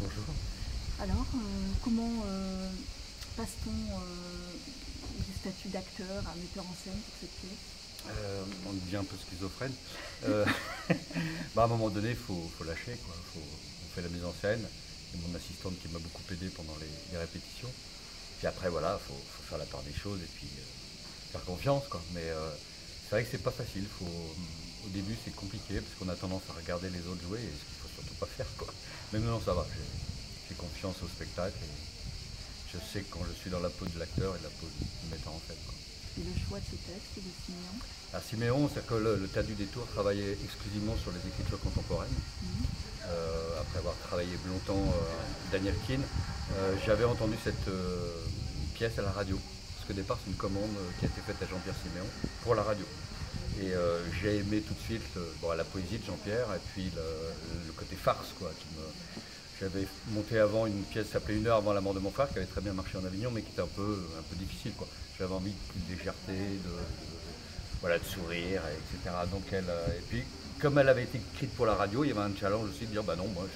Bonjour. Alors, comment passe-t-on du statut d'acteur à metteur en scène pour cette pièce? On devient un peu schizophrène. Euh, à un moment donné, il faut lâcher, quoi. On fait la mise en scène. C'est mon assistante qui m'a beaucoup aidé pendant les répétitions. Puis après, voilà, faut faire la part des choses et puis faire confiance, quoi. Mais c'est vrai que c'est pas facile. Au début, c'est compliqué parce qu'on a tendance à regarder les autres jouer et ce qu'il faut surtout pas faire, quoi. Mais non, ça va. J'ai confiance au spectacle et je sais quand je suis dans la peau de l'acteur et de la peau du metteur en scène, quoi. Et le choix de ce texte de Siméon? Alors Siméon, c'est que le Tadu des Tours travaillait exclusivement sur les écritures contemporaines. Après avoir travaillé longtemps Daniel Keane, j'avais entendu cette pièce à la radio. Parce qu'au départ, c'est une commande qui a été faite à Jean-Pierre Siméon pour la radio. Et j'ai aimé tout de suite la poésie de Jean-Pierre et puis le côté farce, quoi. J'avais monté avant une pièce qui s'appelait Une heure avant la mort de mon frère, qui avait très bien marché en Avignon, mais qui était un peu difficile, quoi. J'avais envie de plus de légèreté, de sourire, etc. Donc et puis, comme elle avait été écrite pour la radio, il y avait un challenge aussi de dire, bah non, moi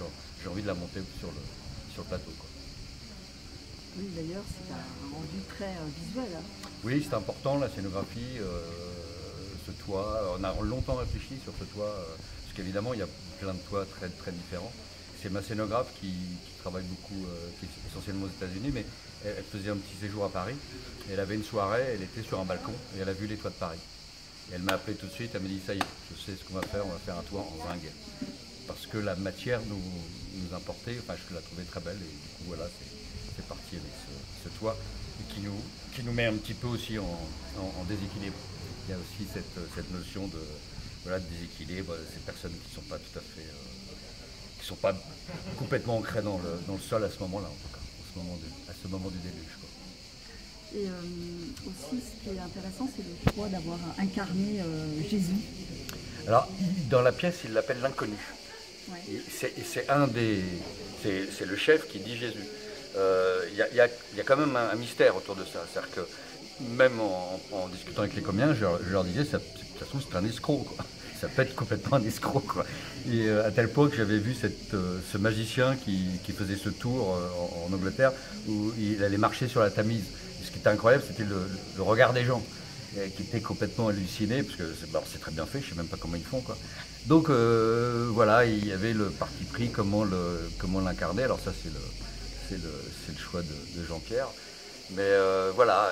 j'ai envie de la monter sur le plateau, quoi. Oui, d'ailleurs, c'est un rendu très visuel, hein. Oui, c'est important, la scénographie, ce toit. On a longtemps réfléchi sur ce toit, parce qu'évidemment, il y a plein de toits très, très différents. C'est ma scénographe qui travaille beaucoup, qui est essentiellement aux États-Unis, mais elle faisait un petit séjour à Paris. Et elle avait une soirée, elle était sur un balcon et elle a vu les toits de Paris. Et elle m'a appelé tout de suite, elle m'a dit ça y est, je sais ce qu'on va faire un toit en zinc. Parce que la matière nous importait, enfin je la trouvais très belle et du coup voilà, c'est parti avec ce toit qui nous met un petit peu aussi en déséquilibre. Il y a aussi cette notion de déséquilibre, ces personnes qui ne sont pas tout à fait, qui sont pas complètement ancrées dans le sol à ce moment-là, en tout cas, à ce moment du déluge, quoi. Et aussi, ce qui est intéressant, c'est le choix d'avoir incarné Jésus. Alors, dans la pièce, il l'appelle l'inconnu. Ouais. C'est le chef qui dit Jésus. Il y a quand même un mystère autour de ça. C'est-à-dire que même en discutant avec les comédiens, je leur disais, ça se trouve, c'est un escroc, quoi. Ça peut être complètement un escroc, quoi. Et à tel point que j'avais vu ce magicien qui faisait ce tour en Angleterre où il allait marcher sur la Tamise. Et ce qui était incroyable, c'était le regard des gens qui étaient complètement hallucinés, parce que c'est très bien fait, je ne sais même pas comment ils font, quoi. Donc voilà, il y avait le parti pris, comment l'incarner. Alors ça, c'est le choix de Jean-Pierre. Mais voilà,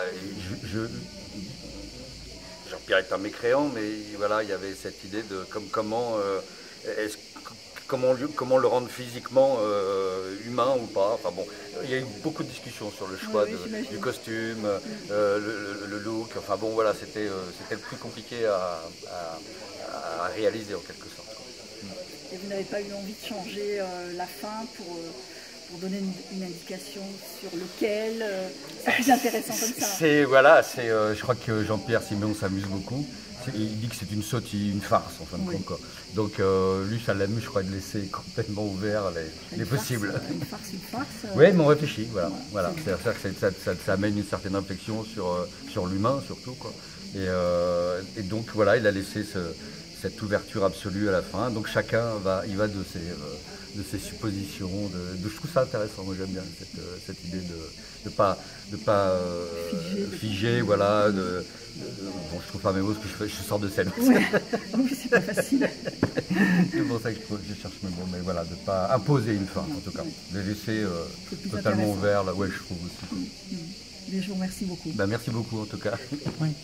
Jean-Pierre est un mécréant, mais voilà, il y avait cette idée de comment le rendre physiquement humain ou pas. Enfin bon, il y a eu beaucoup de discussions sur le choix du costume, le look. Enfin bon, voilà, c'était le plus compliqué à réaliser en quelque sorte, quoi. Et vous n'avez pas eu envie de changer la fin pour donner une indication sur lequel c'est plus intéressant comme ça? Voilà, je crois que Jean-Pierre Siméon s'amuse beaucoup. Il dit que c'est une sautille, une farce en fin de compte, quoi. Donc lui, ça l'amuse, je crois, de laisser complètement ouvert les possibles. Une farce. Oui, mais on réfléchit, voilà. C'est-à-dire que ça amène une certaine réflexion sur l'humain, surtout, quoi. Et donc voilà, il a laissé cette ouverture absolue à la fin. Donc chacun il va de ses suppositions. Je trouve ça intéressant. Moi j'aime bien cette idée de pas figer, voilà. Bon, je trouve pas mes mots parce que je sors de scène. Ouais. Oui, c'est pas facile. C'est pour ça que je cherche mes mots, mais voilà, de pas imposer une fin, en tout cas. De laisser totalement ouvert, là, ouais, je trouve aussi. Mais je vous remercie beaucoup. Merci beaucoup, en tout cas. Oui.